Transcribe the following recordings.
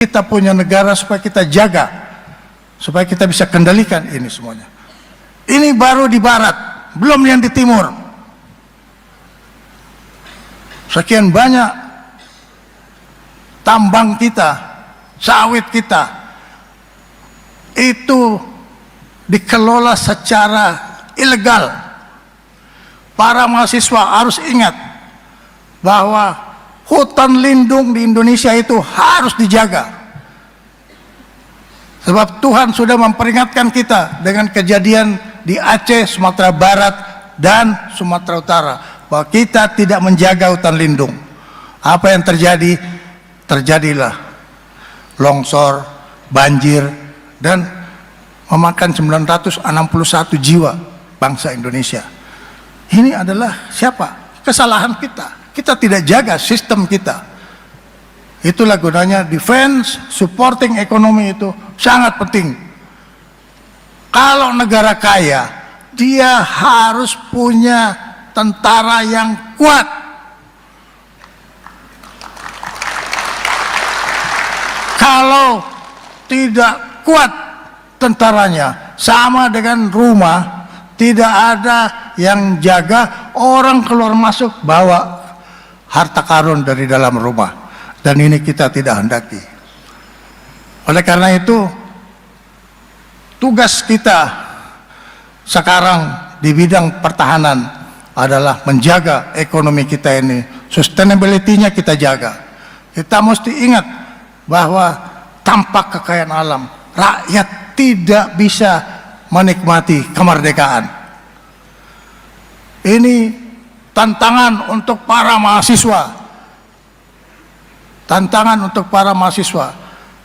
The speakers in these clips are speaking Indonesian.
Kita punya negara supaya kita jaga, supaya kita bisa kendalikan ini semuanya. Ini baru di barat, belum yang di timur. Sekian banyak tambang kita, sawit kita, itu dikelola secara ilegal. Para mahasiswa harus ingat bahwa hutan lindung di Indonesia itu harus dijaga. Sebab Tuhan sudah memperingatkan kita dengan kejadian di Aceh, Sumatera Barat, dan Sumatera Utara, bahwa kita tidak menjaga hutan lindung. Apa yang terjadi? Terjadilah longsor, banjir, dan memakan 961 jiwa bangsa Indonesia. Ini adalah siapa? Kesalahan kita. Kita tidak jaga sistem kita. Itulah gunanya defense, supporting ekonomi itu sangat penting. Kalau negara kaya, dia harus punya tentara yang kuat. Kalau tidak kuat tentaranya, sama dengan rumah, tidak ada yang jaga, orang keluar masuk bawa harta karun dari dalam rumah, dan ini kita tidak hendaki. Oleh karena itu, tugas kita sekarang di bidang pertahanan adalah menjaga ekonomi kita ini, sustainability-nya kita jaga. Kita mesti ingat bahwa tanpa kekayaan alam, rakyat tidak bisa menikmati kemerdekaan. Ini tantangan untuk para mahasiswa. Tantangan untuk para mahasiswa.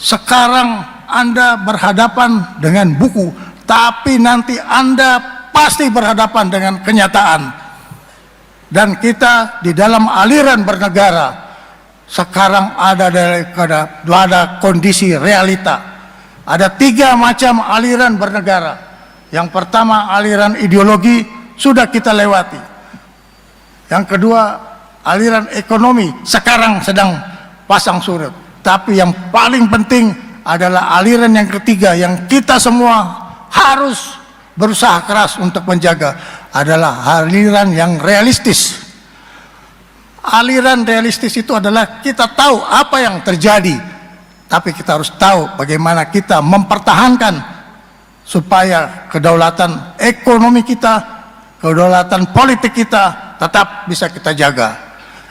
Sekarang Anda berhadapan dengan buku, tapi nanti Anda pasti berhadapan dengan kenyataan. Dan kita di dalam aliran bernegara, sekarang ada kondisi realita. Ada 3 macam aliran bernegara. Yang pertama, aliran ideologi sudah kita lewati. Yang kedua, aliran ekonomi sekarang sedang pasang surut. Tapi yang paling penting adalah aliran yang ketiga yang kita semua harus berusaha keras untuk menjaga, adalah aliran yang realistis. Aliran realistis itu adalah kita tahu apa yang terjadi, tapi kita harus tahu bagaimana kita mempertahankan supaya kedaulatan ekonomi kita, kedaulatan politik kita tetap bisa kita jaga.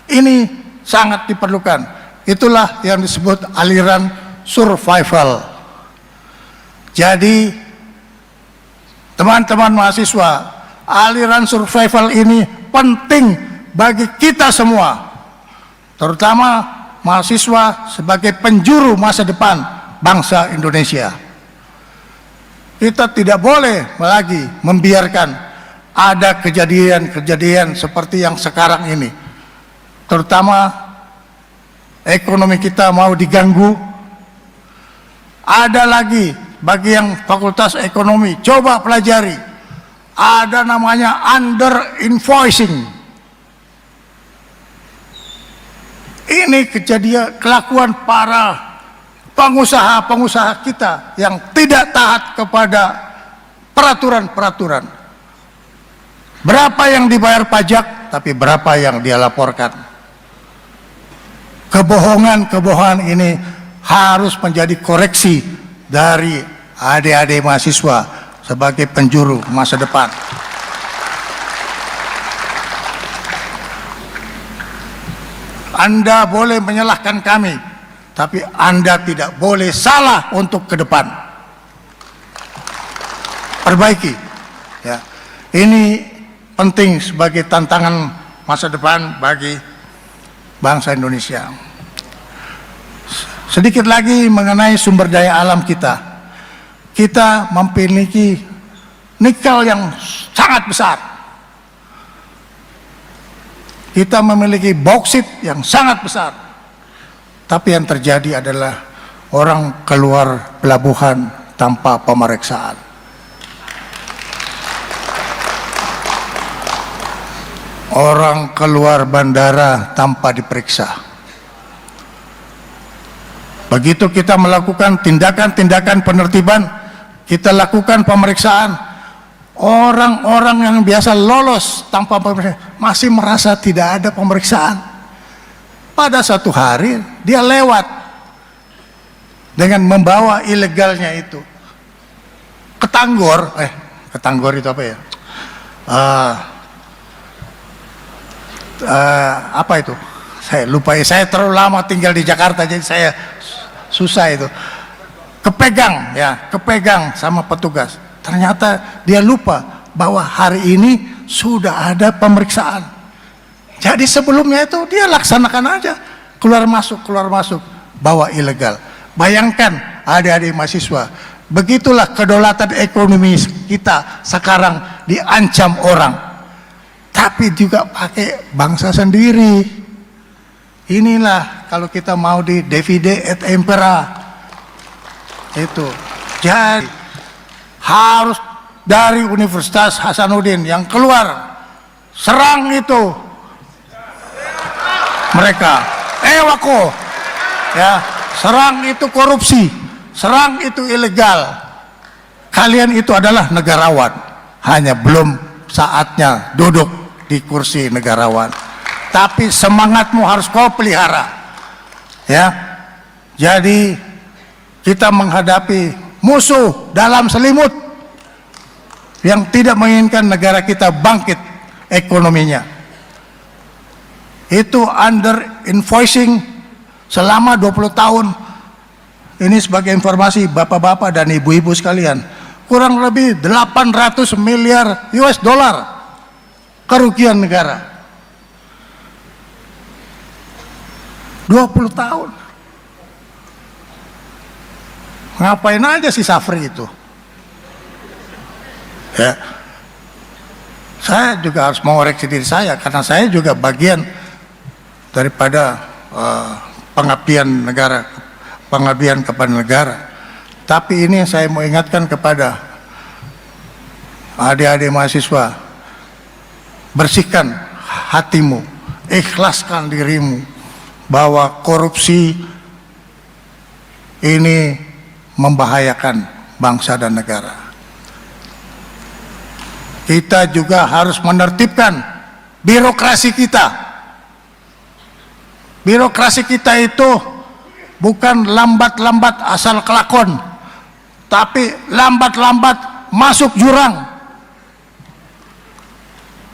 Ini sangat diperlukan. Itulah yang disebut aliran survival. Jadi teman-teman mahasiswa, aliran survival ini penting bagi kita semua, terutama mahasiswa sebagai penjuru masa depan bangsa Indonesia. Kita tidak boleh lagi membiarkan ada kejadian-kejadian seperti yang sekarang ini, terutama ekonomi kita mau diganggu. Ada lagi bagi yang fakultas ekonomi, coba pelajari, ada namanya under invoicing. Ini kejadian kelakuan para pengusaha-pengusaha kita yang tidak taat kepada peraturan-peraturan. Berapa yang dibayar pajak, tapi berapa yang dia laporkan. Kebohongan-kebohongan ini harus menjadi koreksi dari adik-adik mahasiswa sebagai penjuru masa depan. Anda boleh menyalahkan kami, tapi Anda tidak boleh salah untuk ke depan. Perbaiki. Ya. Ini penting sebagai tantangan masa depan bagi bangsa Indonesia. Sedikit lagi mengenai sumber daya alam kita. Kita memiliki nikel yang sangat besar. Kita memiliki bauksit yang sangat besar. Tapi yang terjadi adalah orang keluar pelabuhan tanpa pemeriksaan. Orang keluar bandara tanpa diperiksa. Begitu kita melakukan tindakan-tindakan penertiban, kita lakukan pemeriksaan, orang-orang yang biasa lolos tanpa pemeriksaan masih merasa tidak ada pemeriksaan. Pada satu hari dia lewat dengan membawa ilegalnya itu ke Tanggor, ke Tanggor itu apa ya? Apa itu? Saya lupa, saya terlalu lama tinggal di Jakarta jadi saya susah itu. Kepegang sama petugas. Ternyata dia lupa bahwa hari ini sudah ada pemeriksaan. Jadi sebelumnya itu dia laksanakan aja, keluar masuk bawa ilegal. Bayangkan adik-adik mahasiswa, begitulah kedaulatan ekonomi kita sekarang diancam orang, tapi juga pakai bangsa sendiri. Inilah kalau kita mau di divide et impera itu. Jadi harus dari Universitas Hasanuddin yang keluar serang itu mereka, wako ya, serang itu korupsi, serang itu ilegal. Kalian itu adalah negarawan, hanya belum saatnya duduk di kursi negarawan. Tapi semangatmu harus kau pelihara, ya. Jadi kita menghadapi musuh dalam selimut yang tidak menginginkan negara kita bangkit ekonominya. Itu under invoicing selama 20 tahun. Ini sebagai informasi bapak-bapak dan ibu-ibu sekalian, kurang lebih 800 miliar US dollar kerugian negara. 20 tahun. Ngapain aja si Safri itu? Ya. Saya juga harus mengoreksi diri saya karena saya juga bagian daripada pengabdian negara, pengabdian kepada negara. Tapi ini saya mau ingatkan kepada adik-adik mahasiswa, bersihkan hatimu, ikhlaskan dirimu, bahwa korupsi ini membahayakan bangsa dan negara. Kita juga harus menertibkan birokrasi kita. Birokrasi kita itu bukan lambat-lambat asal kelakon, tapi lambat-lambat masuk jurang.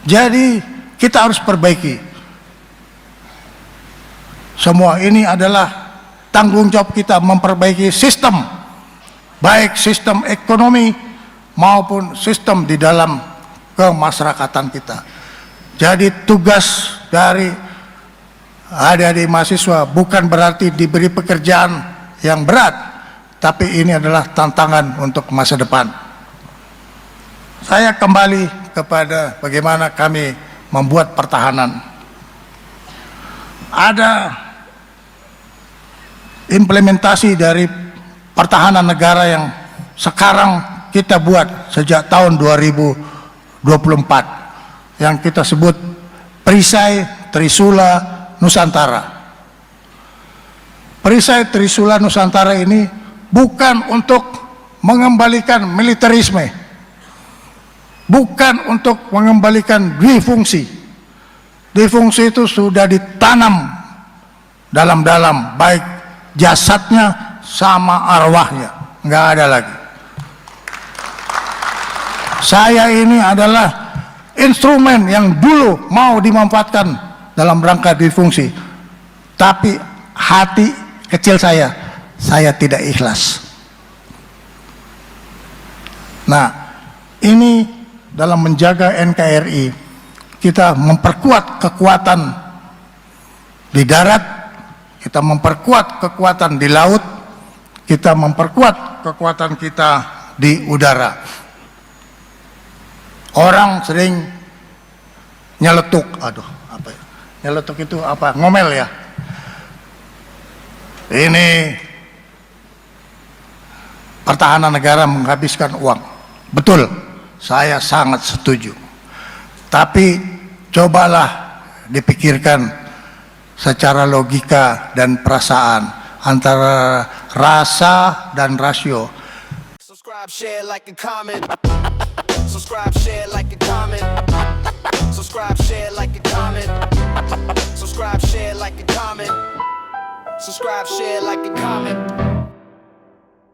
Jadi kita harus perbaiki. Semua ini adalah tanggung jawab kita memperbaiki sistem, baik sistem ekonomi maupun sistem di dalam kemasyarakatan kita. Jadi tugas dari adik-adik mahasiswa bukan berarti diberi pekerjaan yang berat, tapi ini adalah tantangan untuk masa depan. Saya kembali kepada bagaimana kami membuat pertahanan. Ada implementasi dari pertahanan negara yang sekarang kita buat sejak tahun 2024 yang kita sebut Perisai Trisula Nusantara. Perisai Trisula Nusantara ini bukan untuk mengembalikan militerisme, bukan untuk mengembalikan dwifungsi. Dwifungsi itu sudah ditanam dalam-dalam, baik jasadnya sama arwahnya, nggak ada lagi. Saya ini adalah instrumen yang dulu mau dimanfaatkan dalam rangka difungsi, tapi hati kecil saya tidak ikhlas. Nah, ini dalam menjaga NKRI, kita memperkuat kekuatan di darat, kita memperkuat kekuatan di laut, kita memperkuat kekuatan kita di udara. Orang sering nyeletuk, nyeletuk itu apa? Ngomel ya. Ini pertahanan negara menghabiskan uang. Betul, saya sangat setuju. Tapi cobalah dipikirkan secara logika dan perasaan. antara rasa dan rasio. Subscribe, share, like, and comment. Subscribe, share, like, and comment. Subscribe, share, like, and comment. Subscribe, share, like, and comment. Subscribe, share, like, and comment.